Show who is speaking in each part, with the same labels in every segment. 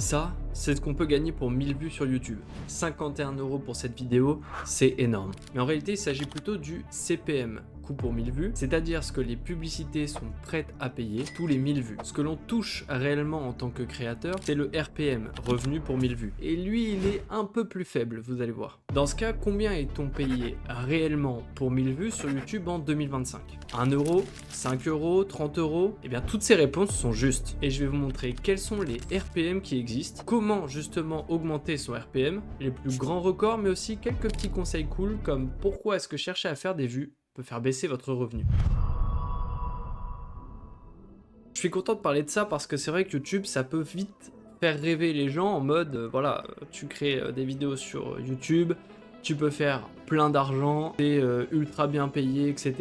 Speaker 1: Ça, c'est ce qu'on peut gagner pour 1000 vues sur YouTube. 51 € pour cette vidéo, c'est énorme. Mais en réalité, il s'agit plutôt du CPM, coût pour 1000 vues, c'est-à-dire ce que les publicités sont prêtes à payer tous les 1000 vues. Ce que l'on touche réellement en tant que créateur, c'est le RPM, revenu pour 1000 vues. Et lui, il est un peu plus faible, vous allez voir. Dans ce cas, combien est-on payé réellement pour 1000 vues sur YouTube en 2025 1 €, 5 €, 30 €? Eh bien, toutes ces réponses sont justes. Et je vais vous montrer quels sont les RPM qui existent, comment justement augmenter son RPM, les plus grands records, mais aussi quelques petits conseils cool comme pourquoi est-ce que chercher à faire des vues peut faire baisser votre revenu. Je suis content de parler de ça parce que c'est vrai que YouTube, ça peut vite faire rêver les gens en mode, voilà, tu crées des vidéos sur YouTube, tu peux faire plein d'argent, t'es ultra bien payé, etc.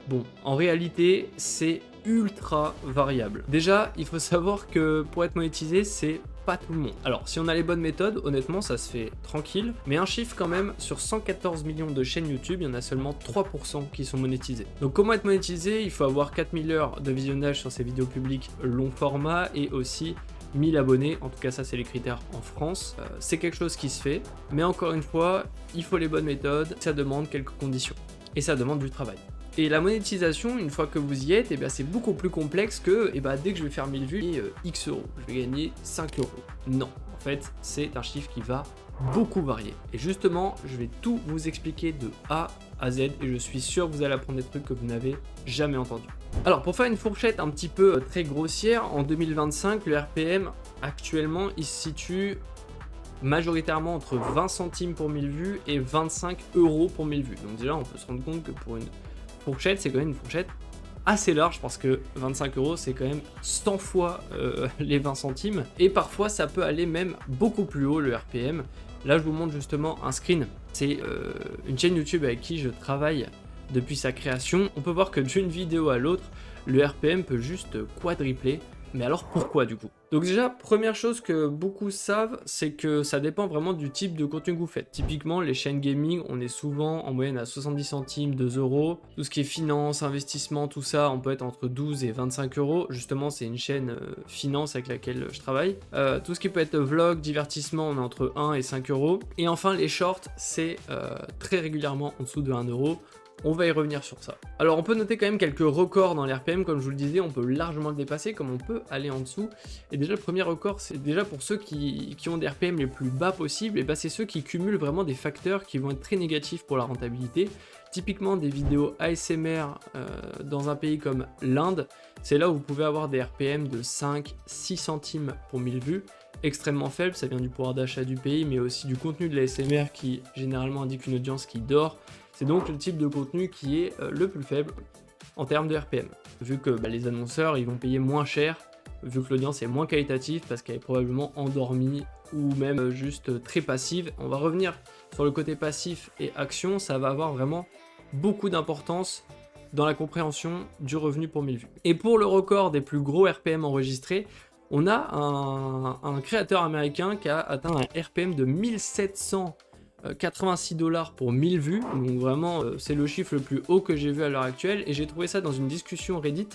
Speaker 1: Bon, en réalité, c'est ultra variable. Déjà, il faut savoir que pour être monétisé, c'est pas tout le monde. Alors, si on a les bonnes méthodes, honnêtement, ça se fait tranquille, mais un chiffre quand même, sur 114 millions de chaînes YouTube, il y en a seulement 3% qui sont monétisées. Donc comment être monétisé? Il faut avoir 4000 heures de visionnage sur ces vidéos publiques long format et aussi 1000 abonnés, en tout cas ça c'est les critères en France. C'est quelque chose qui se fait, mais encore une fois, il faut les bonnes méthodes, ça demande quelques conditions, et ça demande du travail. Et la monétisation, une fois que vous y êtes, c'est beaucoup plus complexe que dès que je vais faire 1000 vues, et X euros, je vais gagner 5 €. Non, en fait, c'est un chiffre qui va beaucoup varier. Et justement, je vais tout vous expliquer de A à Z, et je suis sûr que vous allez apprendre des trucs que vous n'avez jamais entendus. Alors, pour faire une fourchette un petit peu très grossière, en 2025, le RPM, actuellement, il se situe majoritairement entre 20 centimes pour 1000 vues et 25 € pour 1000 vues. Donc déjà, on peut se rendre compte que pour une fourchette, c'est quand même une fourchette assez large parce que 25 €, c'est quand même 100 fois les 20 centimes. Et parfois, ça peut aller même beaucoup plus haut, le RPM. Là, je vous montre justement un screen. C'est une chaîne YouTube avec qui je travaille depuis sa création. On peut voir que d'une vidéo à l'autre, le RPM peut juste quadrupler. Mais alors pourquoi du coup? Donc déjà, première chose que beaucoup savent, c'est que ça dépend vraiment du type de contenu que vous faites. Typiquement, les chaînes gaming, on est souvent en moyenne à 70 centimes, 2 €. Tout ce qui est finance, investissement, tout ça, on peut être entre 12 et 25 €. Justement, c'est une chaîne finance avec laquelle je travaille. Tout ce qui peut être vlog, divertissement, on est entre 1 et 5 €. Et enfin, les shorts, c'est très régulièrement en dessous de 1 €. On va y revenir sur ça. Alors on peut noter quand même quelques records dans l'RPM, comme je vous le disais, on peut largement le dépasser, comme on peut aller en dessous. Et déjà le premier record, c'est déjà pour ceux qui ont des RPM les plus bas possibles, et c'est ceux qui cumulent vraiment des facteurs qui vont être très négatifs pour la rentabilité. Typiquement des vidéos ASMR dans un pays comme l'Inde, c'est là où vous pouvez avoir des RPM de 5-6 centimes pour 1000 vues. Extrêmement faible, ça vient du pouvoir d'achat du pays, mais aussi du contenu de l'ASMR qui généralement indique une audience qui dort. C'est donc le type de contenu qui est le plus faible en termes de RPM. Vu que les annonceurs, ils vont payer moins cher, vu que l'audience est moins qualitative parce qu'elle est probablement endormie ou même juste très passive. On va revenir sur le côté passif et action, ça va avoir vraiment beaucoup d'importance dans la compréhension du revenu pour 1000 vues. Et pour le record des plus gros RPM enregistrés, on a un créateur américain qui a atteint un RPM de 1786 $ pour 1000 vues, donc vraiment c'est le chiffre le plus haut que j'ai vu à l'heure actuelle, et j'ai trouvé ça dans une discussion Reddit,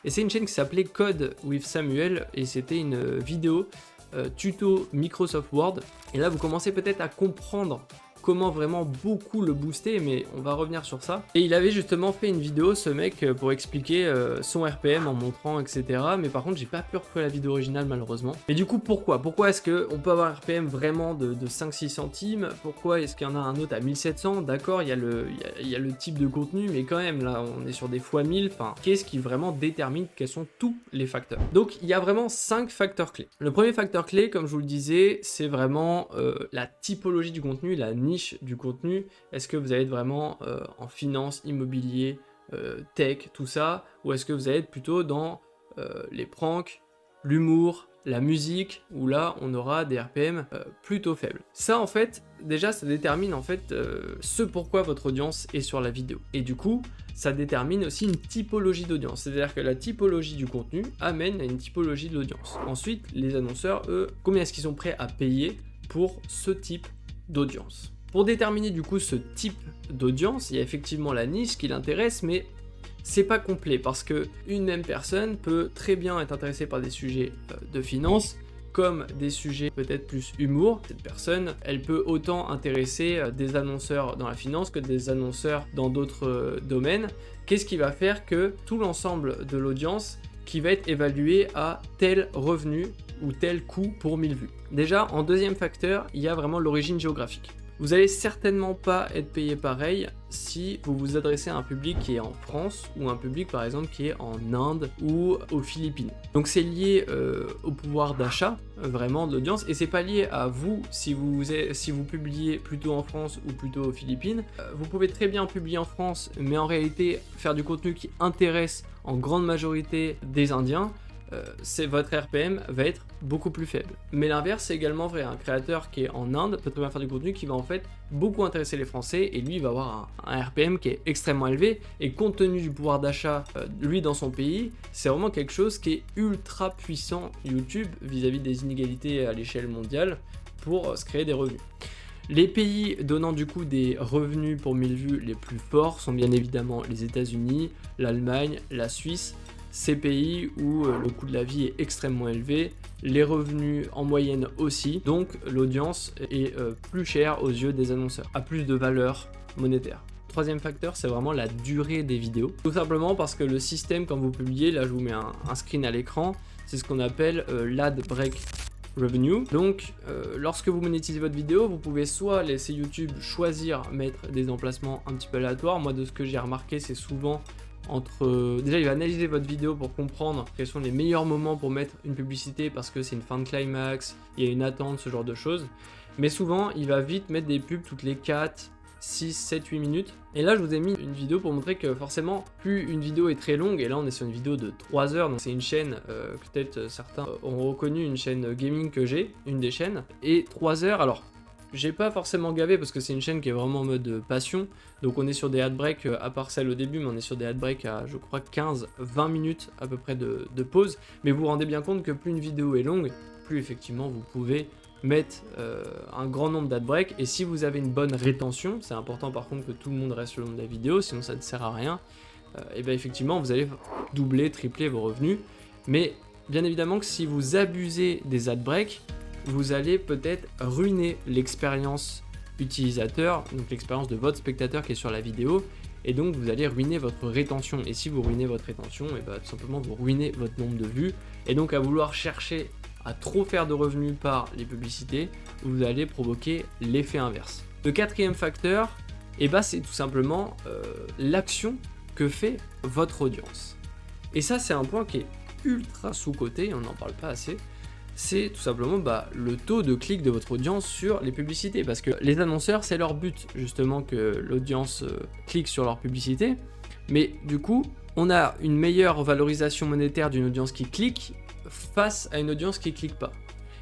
Speaker 1: et c'est une chaîne qui s'appelait Code with Samuel, et c'était une vidéo tuto Microsoft Word, et là vous commencez peut-être à comprendre comment vraiment beaucoup le booster, mais on va revenir sur ça. Et il avait justement fait une vidéo, ce mec, pour expliquer son RPM en montrant, etc. Mais par contre, j'ai pas pu retrouver la vidéo originale, malheureusement. Mais du coup, pourquoi est-ce qu'on peut avoir un RPM vraiment de 5-6 centimes? Pourquoi est-ce qu'il y en a un autre à 1700? D'accord, il y a le type de contenu, mais quand même, là, on est sur des fois 1000. Enfin, qu'est-ce qui vraiment détermine quels sont tous les facteurs? Donc, il y a vraiment 5 facteurs clés. Le premier facteur clé, comme je vous le disais, c'est vraiment la typologie du contenu, la niche du contenu. Est-ce que vous allez être vraiment en finance, immobilier, tech, tout ça, ou est-ce que vous allez être plutôt dans les pranks, l'humour, la musique, où là on aura des RPM plutôt faibles. Ça en fait, déjà ça détermine en fait ce pourquoi votre audience est sur la vidéo. Et du coup, ça détermine aussi une typologie d'audience. C'est-à-dire que la typologie du contenu amène à une typologie de l'audience. Ensuite, les annonceurs, eux, combien est-ce qu'ils sont prêts à payer pour ce type d'audience? Pour déterminer du coup ce type d'audience, il y a effectivement la niche qui l'intéresse, mais c'est pas complet parce que une même personne peut très bien être intéressée par des sujets de finance comme des sujets peut-être plus humour, cette personne, elle peut autant intéresser des annonceurs dans la finance que des annonceurs dans d'autres domaines. Qu'est-ce qui va faire que tout l'ensemble de l'audience qui va être évalué à tel revenu ou tel coût pour 1000 vues. Déjà, en deuxième facteur, il y a vraiment l'origine géographique. Vous allez certainement pas être payé pareil si vous vous adressez à un public qui est en France ou un public par exemple qui est en Inde ou aux Philippines. Donc c'est lié au pouvoir d'achat vraiment de l'audience et c'est pas lié à vous si vous publiez plutôt en France ou plutôt aux Philippines. Vous pouvez très bien publier en France mais en réalité faire du contenu qui intéresse en grande majorité des Indiens. Votre RPM va être beaucoup plus faible. Mais l'inverse c'est également vrai, un créateur qui est en Inde peut très bien faire du contenu qui va en fait beaucoup intéresser les Français et lui il va avoir un RPM qui est extrêmement élevé et compte tenu du pouvoir d'achat lui dans son pays, c'est vraiment quelque chose qui est ultra puissant YouTube vis-à-vis des inégalités à l'échelle mondiale pour se créer des revenus. Les pays donnant du coup des revenus pour 1000 vues les plus forts sont bien évidemment les États-Unis, l'Allemagne, la Suisse. Ces pays où le coût de la vie est extrêmement élevé, les revenus en moyenne aussi, donc l'audience est plus chère aux yeux des annonceurs, a plus de valeur monétaire. Troisième facteur, c'est vraiment la durée des vidéos. Tout simplement parce que le système, quand vous publiez, là je vous mets un screen à l'écran, c'est ce qu'on appelle l'ad break revenue. Donc lorsque vous monétisez votre vidéo, vous pouvez soit laisser YouTube choisir mettre des emplacements un petit peu aléatoires. Moi de ce que j'ai remarqué, c'est souvent déjà il va analyser votre vidéo pour comprendre quels sont les meilleurs moments pour mettre une publicité parce que c'est une fin de climax, il y a une attente, ce genre de choses. Mais souvent il va vite mettre des pubs toutes les 4, 6, 7, 8 minutes. Et là je vous ai mis une vidéo pour montrer que forcément plus une vidéo est très longue, et là on est sur une vidéo de 3 heures, donc c'est une chaîne, peut-être certains ont reconnu une chaîne gaming que j'ai, une des chaînes, et 3 heures, alors j'ai pas forcément gavé parce que c'est une chaîne qui est vraiment en mode passion, donc on est sur des ad breaks, à part celle au début, mais on est sur des ad breaks à je crois 15-20 minutes à peu près de pause, mais vous vous rendez bien compte que plus une vidéo est longue, plus effectivement vous pouvez mettre un grand nombre d'ad breaks, et si vous avez une bonne rétention, c'est important par contre que tout le monde reste le long de la vidéo, sinon ça ne sert à rien, et bien effectivement vous allez doubler, tripler vos revenus, mais bien évidemment que si vous abusez des ad breaks, vous allez peut-être ruiner l'expérience utilisateur, donc l'expérience de votre spectateur qui est sur la vidéo, et donc vous allez ruiner votre rétention, et si vous ruinez votre rétention, et bah, tout simplement vous ruinez votre nombre de vues, et donc à vouloir chercher à trop faire de revenus par les publicités, vous allez provoquer l'effet inverse. Le quatrième facteur, et bah, c'est tout simplement l'action que fait votre audience. Et ça c'est un point qui est ultra sous-coté, on n'en parle pas assez, c'est tout simplement le taux de clic de votre audience sur les publicités, parce que les annonceurs c'est leur but justement que l'audience clique sur leur publicité, mais du coup on a une meilleure valorisation monétaire d'une audience qui clique face à une audience qui clique pas.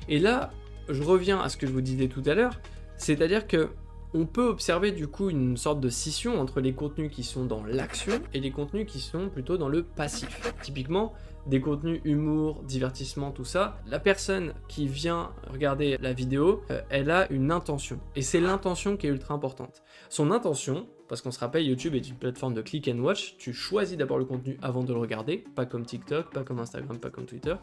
Speaker 1: Et là je reviens à ce que je vous disais tout à l'heure, c'est-à-dire que on peut observer du coup une sorte de scission entre les contenus qui sont dans l'action et les contenus qui sont plutôt dans le passif. Typiquement, des contenus humour, divertissement, tout ça, la personne qui vient regarder la vidéo, elle a une intention. Et c'est l'intention qui est ultra importante. Son intention, parce qu'on se rappelle, YouTube est une plateforme de click and watch, tu choisis d'abord le contenu avant de le regarder, pas comme TikTok, pas comme Instagram, pas comme Twitter.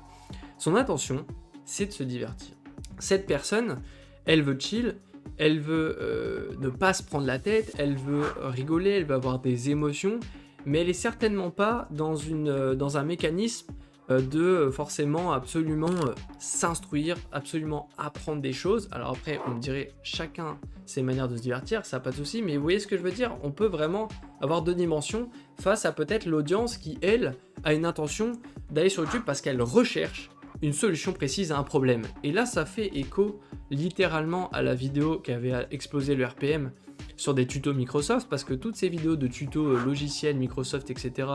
Speaker 1: Son intention, c'est de se divertir. Cette personne, elle veut chill, elle veut ne pas se prendre la tête, elle veut rigoler, elle veut avoir des émotions, mais elle est certainement pas dans un mécanisme de forcément absolument s'instruire, absolument apprendre des choses. Alors après, on me dirait chacun ses manières de se divertir, ça n'a pas de souci, mais vous voyez ce que je veux dire, on peut vraiment avoir deux dimensions face à peut-être l'audience qui, elle, a une intention d'aller sur YouTube parce qu'elle recherche une solution précise à un problème. Et là, ça fait écho littéralement à la vidéo qui avait explosé le RPM sur des tutos Microsoft, parce que toutes ces vidéos de tutos logiciels, Microsoft, etc.,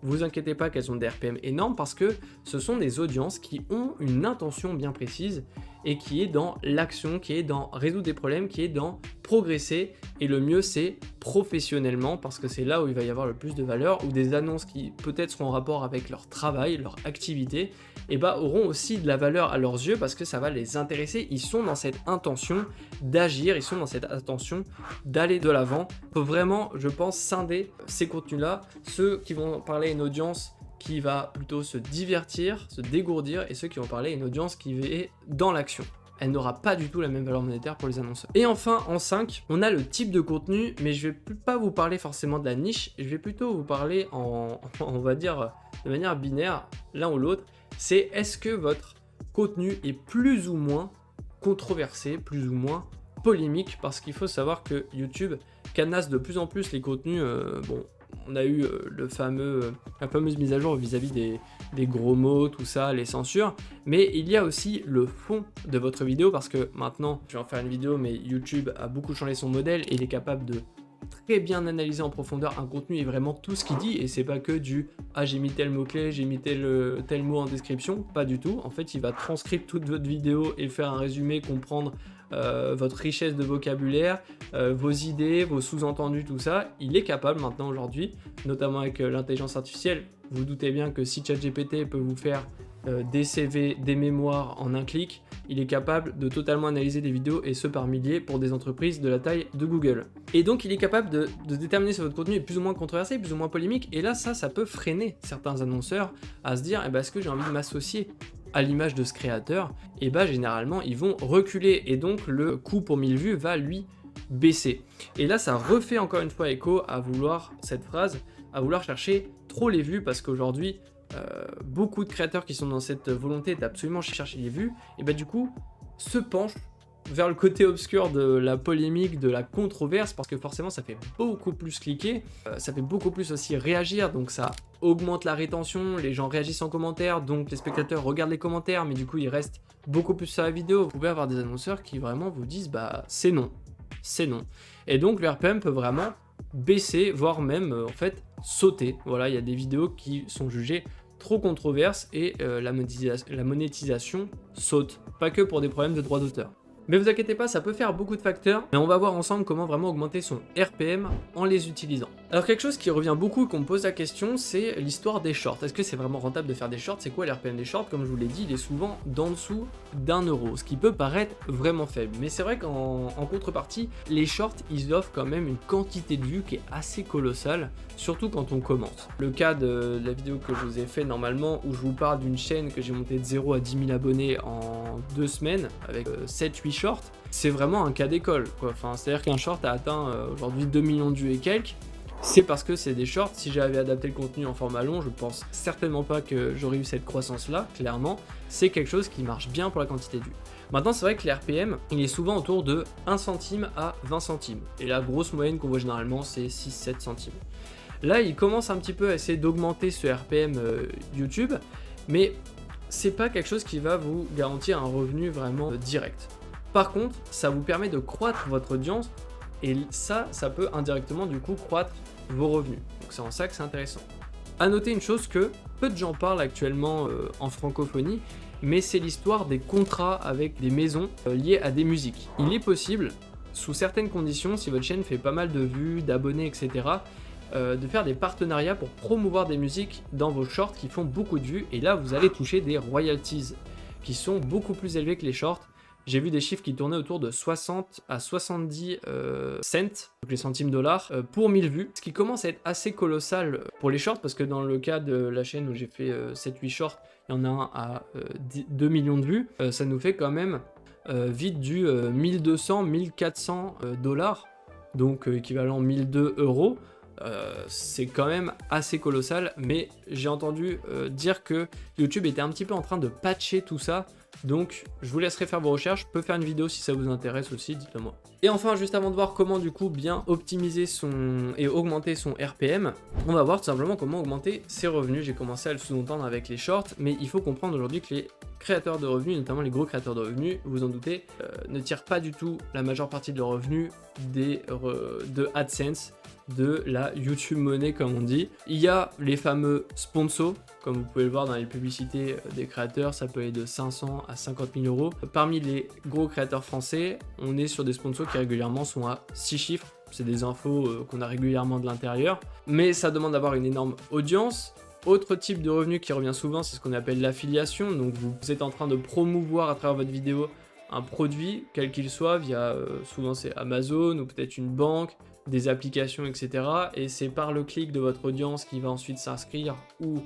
Speaker 1: vous inquiétez pas qu'elles ont des RPM énormes, parce que ce sont des audiences qui ont une intention bien précise et qui est dans l'action, qui est dans résoudre des problèmes, qui est dans progresser, et le mieux c'est professionnellement, parce que c'est là où il va y avoir le plus de valeur, où des annonces qui peut-être seront en rapport avec leur travail, leur activité, et auront aussi de la valeur à leurs yeux, parce que ça va les intéresser, ils sont dans cette intention d'agir, ils sont dans cette intention d'aller de l'avant. Il faut vraiment, je pense, scinder ces contenus-là, ceux qui vont parler à une audience qui va plutôt se divertir, se dégourdir, et ceux qui vont parler à une audience qui est dans l'action. Elle n'aura pas du tout la même valeur monétaire pour les annonceurs. Et enfin, en 5, on a le type de contenu, mais je vais pas vous parler forcément de la niche, je vais plutôt vous parler on va dire, de manière binaire, l'un ou l'autre. C'est est-ce que votre contenu est plus ou moins controversé, plus ou moins polémique, parce qu'il faut savoir que YouTube cadenasse de plus en plus les contenus, on a eu la fameuse mise à jour vis-à-vis des gros mots, tout ça, les censures, mais il y a aussi le fond de votre vidéo, parce que maintenant, je vais en faire une vidéo, mais YouTube a beaucoup changé son modèle et il est capable de très bien analyser en profondeur un contenu et vraiment tout ce qu'il dit, et c'est pas que du « ah j'ai mis tel mot-clé, j'ai mis tel mot en description », pas du tout. En fait, il va transcrire toute votre vidéo et faire un résumé, comprendre votre richesse de vocabulaire, vos idées, vos sous-entendus, tout ça. Il est capable maintenant aujourd'hui, notamment avec l'intelligence artificielle. Vous vous doutez bien que si ChatGPT peut vous faire des CV, des mémoires en un clic, il est capable de totalement analyser des vidéos, et ce par milliers, pour des entreprises de la taille de Google. Et donc il est capable de déterminer si votre contenu est plus ou moins controversé, plus ou moins polémique, et là ça peut freiner certains annonceurs à se dire eh ben, est-ce que j'ai envie de m'associer à l'image de ce créateur, et bah généralement ils vont reculer, et donc le coût pour 1000 vues va lui baisser. Et là ça refait encore une fois écho à vouloir, cette phrase, à vouloir chercher trop les vues, parce qu'aujourd'hui beaucoup de créateurs qui sont dans cette volonté d'absolument chercher les vues, et bah du coup se penchent vers le côté obscur de la polémique, de la controverse, parce que forcément ça fait beaucoup plus cliquer, ça fait beaucoup plus aussi réagir, donc ça augmente la rétention, les gens réagissent en commentaire, donc les spectateurs regardent les commentaires, mais du coup ils restent beaucoup plus sur la vidéo. Vous pouvez avoir des annonceurs qui vraiment vous disent bah c'est non, et donc le RPM peut vraiment baisser, voire même en fait sauter. Voilà, il y a des vidéos qui sont jugées trop controverses et la monétisation saute, pas que pour des problèmes de droits d'auteur. Mais vous inquiétez pas, ça peut faire beaucoup de facteurs, mais on va voir ensemble comment vraiment augmenter son RPM en les utilisant. Alors quelque chose qui revient beaucoup et qu'on me pose la question, c'est l'histoire des shorts. Est-ce que c'est vraiment rentable de faire des shorts? C'est quoi l'RPM des shorts? Comme je vous l'ai dit, il est souvent d'en dessous d'1€, ce qui peut paraître vraiment faible. Mais c'est vrai qu'en contrepartie, les shorts, ils offrent quand même une quantité de vues qui est assez colossale, surtout quand on commence. Le cas de la vidéo que je vous ai fait normalement, où je vous parle d'une chaîne que j'ai montée de 0 à 10 000 abonnés en 2 semaines, avec 7-8 shorts, c'est vraiment un cas d'école, quoi. Enfin, c'est-à-dire qu'un short a atteint aujourd'hui 2 millions de vues et quelques. C'est parce que c'est des shorts. Si j'avais adapté le contenu en format long, je pense certainement pas que j'aurais eu cette croissance-là, clairement. C'est quelque chose qui marche bien pour la quantité de vues. Maintenant, c'est vrai que l'RPM, il est souvent autour de 1 centime à 20 centimes. Et la grosse moyenne qu'on voit généralement, c'est 6-7 centimes. Là, il commence un petit peu à essayer d'augmenter ce RPM YouTube, mais c'est pas quelque chose qui va vous garantir un revenu vraiment direct. Par contre, ça vous permet de croître votre audience, et ça peut indirectement du coup croître vos revenus. Donc c'est en ça que c'est intéressant. À noter une chose que peu de gens parlent actuellement en francophonie, mais c'est l'histoire des contrats avec des maisons liées à des musiques. Il est possible, sous certaines conditions, si votre chaîne fait pas mal de vues, d'abonnés, etc., de faire des partenariats pour promouvoir des musiques dans vos shorts qui font beaucoup de vues, et là vous allez toucher des royalties qui sont beaucoup plus élevés que les shorts. J'ai vu des chiffres qui tournaient autour de 60 à 70 cents, donc les centimes dollars, pour 1000 vues, ce qui commence à être assez colossal pour les shorts, parce que dans le cas de la chaîne où j'ai fait 7-8 shorts, il y en a un à 2 millions de vues, ça nous fait quand même vite du 1200-1400 dollars, donc équivalent 1002 euros. C'est quand même assez colossal, mais j'ai entendu dire que YouTube était un petit peu en train de patcher tout ça, donc je vous laisserai faire vos recherches. Je peux faire une vidéo si ça vous intéresse aussi, dites-le moi. Et enfin, juste avant de voir comment du coup bien optimiser et augmenter son RPM, on va voir tout simplement comment augmenter ses revenus. J'ai commencé à le sous-entendre avec les shorts, mais il faut comprendre aujourd'hui que les créateurs de revenus, notamment les gros créateurs de revenus, vous en doutez, ne tirent pas du tout la majeure partie de leurs revenus de AdSense, de la YouTube Money comme on dit. Il y a les fameux sponsors, comme vous pouvez le voir dans les publicités des créateurs, ça peut aller de 500 à 50 000 euros. Parmi les gros créateurs français, on est sur des sponsors qui régulièrement sont à 6 chiffres. C'est des infos qu'on a régulièrement de l'intérieur, mais ça demande d'avoir une énorme audience. Autre type de revenu qui revient souvent, c'est ce qu'on appelle l'affiliation. Donc vous êtes en train de promouvoir à travers votre vidéo un produit, quel qu'il soit, via souvent c'est Amazon ou peut-être une banque, des applications, etc. Et c'est par le clic de votre audience qui va ensuite s'inscrire ou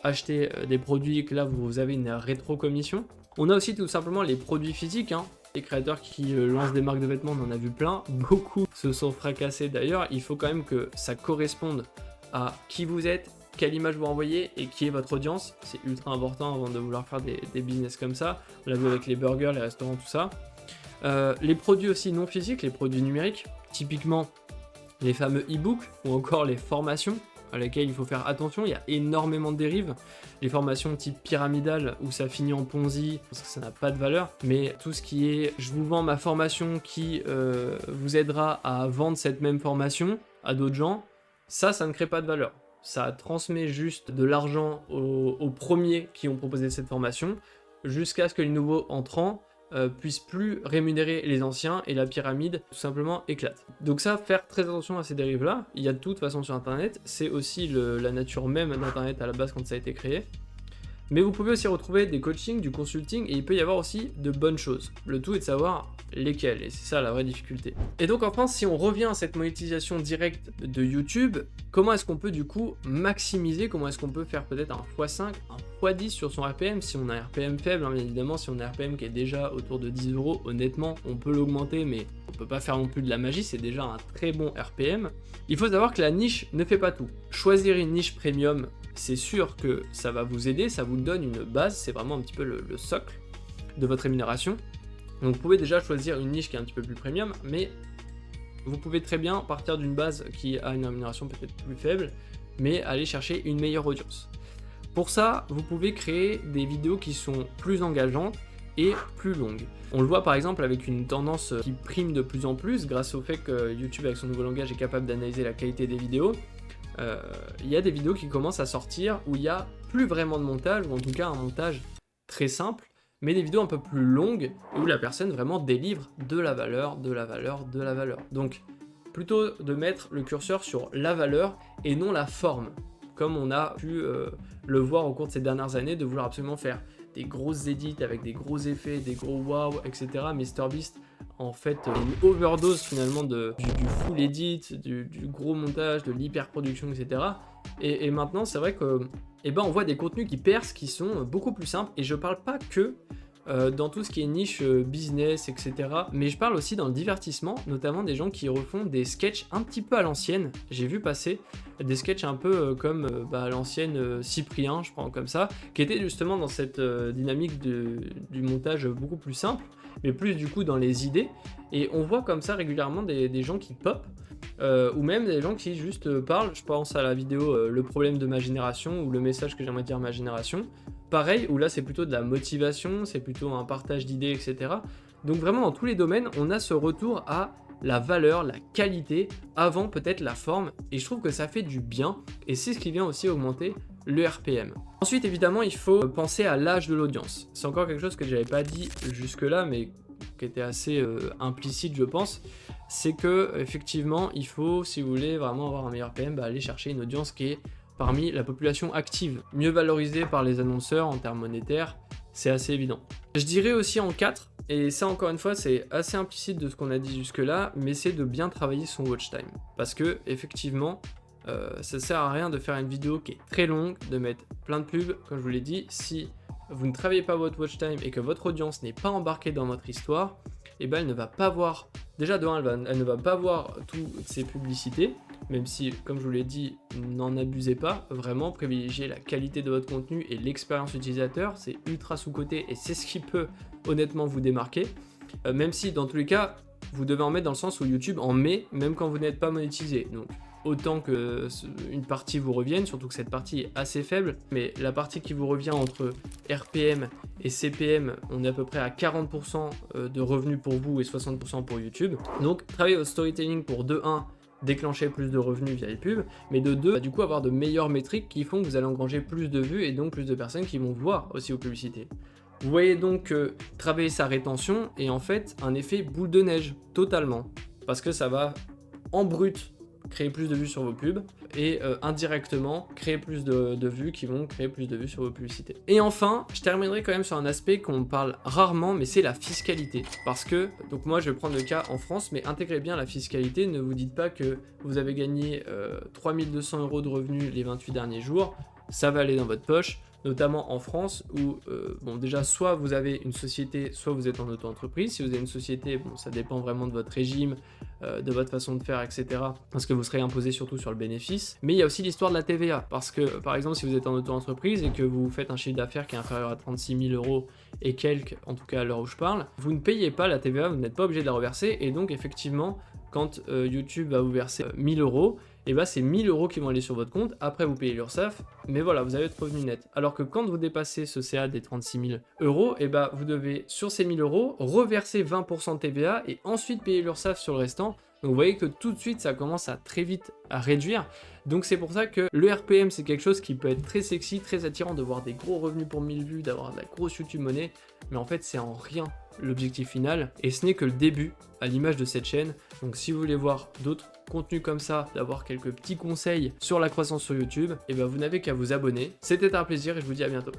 Speaker 1: acheter des produits et que là vous avez une rétro-commission. On a aussi tout simplement les produits physiques, hein. Les créateurs qui lancent des marques de vêtements, on en a vu plein, beaucoup se sont fracassés d'ailleurs. Il faut quand même que ça corresponde à qui vous êtes, quelle image vous envoyez et qui est votre audience. C'est ultra important avant de vouloir faire des business comme ça. On l'a vu avec les burgers, les restaurants, tout ça. Les produits aussi non physiques, les produits numériques, typiquement les fameux e-books ou encore les formations à laquelle il faut faire attention. Il y a énormément de dérives. Les formations type pyramidale où ça finit en Ponzi parce que ça n'a pas de valeur, mais tout ce qui est je vous vends ma formation qui vous aidera à vendre cette même formation à d'autres gens, ça ne crée pas de valeur. Ça transmet juste de l'argent aux premiers qui ont proposé cette formation jusqu'à ce que les nouveaux entrants puissent plus rémunérer les anciens et la pyramide tout simplement éclate. Donc ça, faire très attention à ces dérives là, il y a de toute façon sur internet, c'est aussi la nature même d'internet à la base quand ça a été créé. Mais vous pouvez aussi retrouver des coachings, du consulting et il peut y avoir aussi de bonnes choses. Le tout est de savoir lesquelles et c'est ça la vraie difficulté. Et donc enfin, si on revient à cette monétisation directe de YouTube, comment est-ce qu'on peut du coup maximiser, comment est-ce qu'on peut faire peut-être un x5, un x10 sur son RPM si on a un RPM faible, hein, bien évidemment. Si on a un RPM qui est déjà autour de 10 €, honnêtement on peut l'augmenter mais on peut pas faire non plus de la magie, c'est déjà un très bon RPM. Il faut savoir que la niche ne fait pas tout. Choisir une niche premium, c'est sûr que ça va vous aider, ça vous donne une base, c'est vraiment un petit peu le socle de votre rémunération. Donc vous pouvez déjà choisir une niche qui est un petit peu plus premium, mais vous pouvez très bien partir d'une base qui a une rémunération peut-être plus faible, mais aller chercher une meilleure audience. Pour ça, vous pouvez créer des vidéos qui sont plus engageantes et plus longues. On le voit par exemple avec une tendance qui prime de plus en plus grâce au fait que YouTube avec son nouveau langage est capable d'analyser la qualité des vidéos. Il y a des vidéos qui commencent à sortir où il n'y a plus vraiment de montage, ou en tout cas un montage très simple, mais des vidéos un peu plus longues où la personne vraiment délivre de la valeur, de la valeur, de la valeur. Donc plutôt de mettre le curseur sur la valeur et non la forme, comme on a pu le voir au cours de ces dernières années, de vouloir absolument faire des grosses edits avec des gros effets, des gros wow, etc. MrBeast en fait une overdose finalement du full edit, du gros montage, de l'hyper-production, etc. Et maintenant c'est vrai que on voit des contenus qui percent, qui sont beaucoup plus simples, et je parle pas que dans tout ce qui est niche business, etc. Mais je parle aussi dans le divertissement, notamment des gens qui refont des sketchs un petit peu à l'ancienne. J'ai vu passer des sketchs un peu comme à l'ancienne Cyprien, je prends comme ça, qui était justement dans cette dynamique du montage beaucoup plus simple, mais plus du coup dans les idées. Et on voit comme ça régulièrement des gens qui pop, ou même des gens qui juste parlent. Je pense à la vidéo le problème de ma génération, ou le message que j'aimerais dire à ma génération. Pareil, où là c'est plutôt de la motivation, c'est plutôt un partage d'idées, etc. Donc vraiment dans tous les domaines, on a ce retour à la valeur, la qualité, avant peut-être la forme, et je trouve que ça fait du bien, et c'est ce qui vient aussi augmenter le RPM. Ensuite évidemment il faut penser à l'âge de l'audience. C'est encore quelque chose que j'avais pas dit jusque là, mais qui était assez implicite je pense. C'est que effectivement il faut, si vous voulez vraiment avoir un meilleur RPM, aller chercher une audience qui est parmi la population active, mieux valorisée par les annonceurs en termes monétaires, c'est assez évident. Je dirais aussi en 4, et ça encore une fois c'est assez implicite de ce qu'on a dit jusque là, mais c'est de bien travailler son watch time. Parce que effectivement, ça sert à rien de faire une vidéo qui est très longue, de mettre plein de pubs, comme je vous l'ai dit. Si vous ne travaillez pas votre watch time et que votre audience n'est pas embarquée dans votre histoire, elle ne va pas voir, déjà de 1, elle ne va pas voir toutes ces publicités, même si, comme je vous l'ai dit, n'en abusez pas, vraiment privilégiez la qualité de votre contenu et l'expérience utilisateur, c'est ultra sous-coté et c'est ce qui peut honnêtement vous démarquer, même si dans tous les cas, vous devez en mettre dans le sens où YouTube en met, même quand vous n'êtes pas monétisé. Donc autant que une partie vous revienne, surtout que cette partie est assez faible, mais la partie qui vous revient entre RPM et CPM, on est à peu près à 40% de revenus pour vous et 60% pour YouTube. Donc travaillez votre storytelling pour de 1, déclencher plus de revenus via les pubs, mais de 2, du coup avoir de meilleures métriques qui font que vous allez engranger plus de vues et donc plus de personnes qui vont voir aussi vos publicités. Vous voyez donc que travailler sa rétention est en fait un effet boule de neige, totalement, parce que ça va en brut créer plus de vues sur vos pubs et indirectement créer plus de vues qui vont créer plus de vues sur vos publicités. Et enfin, je terminerai quand même sur un aspect qu'on parle rarement, mais c'est la fiscalité. Parce que, donc moi je vais prendre le cas en France, mais intégrez bien la fiscalité, ne vous dites pas que vous avez gagné 3200 € de revenus les 28 derniers jours. ça va aller dans votre poche, notamment en France où, bon déjà, soit vous avez une société, soit vous êtes en auto-entreprise. Si vous avez une société, bon ça dépend vraiment de votre régime, de votre façon de faire, etc. Parce que vous serez imposé surtout sur le bénéfice. Mais il y a aussi l'histoire de la TVA, parce que par exemple si vous êtes en auto-entreprise et que vous faites un chiffre d'affaires qui est inférieur à 36 000 euros et quelques, en tout cas à l'heure où je parle, vous ne payez pas la TVA, vous n'êtes pas obligé de la reverser, et donc effectivement, quand YouTube va vous verser 1000 euros, et bah c'est 1000 euros qui vont aller sur votre compte, après vous payez l'URSSAF, mais voilà, vous avez votre revenu net. Alors que quand vous dépassez ce CA des 36 000 euros, et bah vous devez, sur ces 1000 euros, reverser 20% de TVA et ensuite payer l'URSSAF sur le restant. Donc vous voyez que tout de suite, ça commence à très vite à réduire. Donc c'est pour ça que le RPM, c'est quelque chose qui peut être très sexy, très attirant, de voir des gros revenus pour 1000 vues, d'avoir de la grosse YouTube monnaie, mais en fait c'est en rien l'objectif final, et ce n'est que le début, à l'image de cette chaîne. Donc si vous voulez voir d'autres contenus comme ça, d'avoir quelques petits conseils sur la croissance sur YouTube, et ben vous n'avez qu'à vous abonner. C'était un plaisir et je vous dis à bientôt.